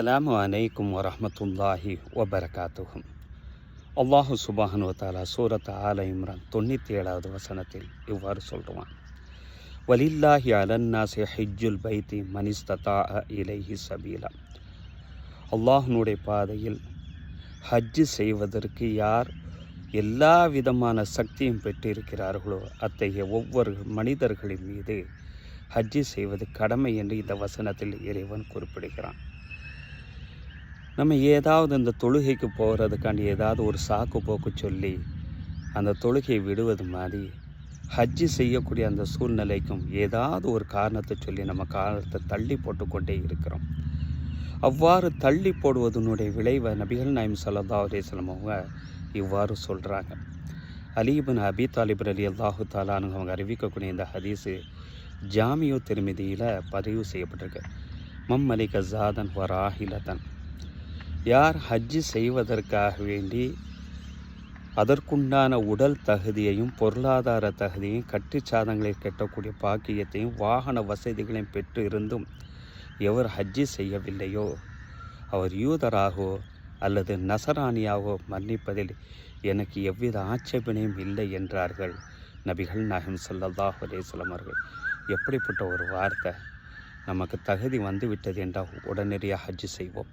அஸ்ஸலாமு அலைக்கும் வரஹ்மத்துல்லாஹி வபரகாத்துஹு. அல்லாஹு சுப்ஹானஹு வ தஆலா சூரத் ஆல இம்ரான் 97வது வசனத்தில் இவ்வாறு சொல்றான், வலில்லாஹி அலன்னாஸி ஹஜ்ஜுல் பைத்தி மன் இஸ்ததாஅ இலைஹி சபீலா. அல்லாஹ்னுடைய பாதையில் ஹஜ்ஜு செய்வதற்கு யார் எல்லா விதமான சக்தியும் பெற்றிருக்கிறார்களோ அத்தகைய ஒவ்வொரு மனிதர்களின் மீது ஹஜ்ஜு செய்வது கடமை என்று இந்த வசனத்தில் இறைவன் குறிப்பிடுகிறான். நம்ம ஏதாவது இந்த தொழுகைக்கு போகிறதுக்காண்டி ஏதாவது ஒரு சாக்கு போக்கு சொல்லி அந்த தொழுகையை விடுவது மாதிரி ஹஜ்ஜு செய்யக்கூடிய அந்த சூழ்நிலைக்கும் ஏதாவது ஒரு காரணத்தை சொல்லி நம்ம காலத்தை தள்ளி போட்டுக்கொண்டே இருக்கிறோம். அவ்வாறு தள்ளி போடுவதனுடைய விளைவை நபிகள் நாயகம் ஸல்லல்லாஹு அலைஹி வஸல்லம் அவங்க இவ்வாறு சொல்கிறாங்க. அலி இப்னு அபி தாலிப் ரலியல்லாஹு தஆலா அன்ஹு அவங்க அறிவிக்கக்கூடிய இந்த ஹதீஸு ஜாமியு திர்மிதியில் பதிவு செய்யப்பட்டிருக்கு. மம்மலிக ஜாதன் வ ராஹிலதன், யார் ஹஜ்ஜு செய்வதற்காக வேண்டி அதற்குண்டான உடல் தகுதியையும் பொருளாதார தகுதியையும் கட்டுச்சாதங்களை கட்டக்கூடிய பாக்கியத்தையும் வாகன வசதிகளையும் பெற்று இருந்தும் எவர் ஹஜ்ஜு செய்யவில்லையோ அவர் யூதராகவோ அல்லது நசரானியாகவோ மன்னிப்பதில் எனக்கு எவ்வித ஆட்சேபனையும் இல்லை என்றார்கள் நபிகள் நாயகம் ஸல்லல்லாஹு அலைஹி வஸல்லம் அவர்கள். எப்படிப்பட்ட ஒரு வார்த்தை! நமக்கு தகுதி வந்துவிட்டது என்றால் உடனடியாக ஹஜ்ஜு செய்வோம்.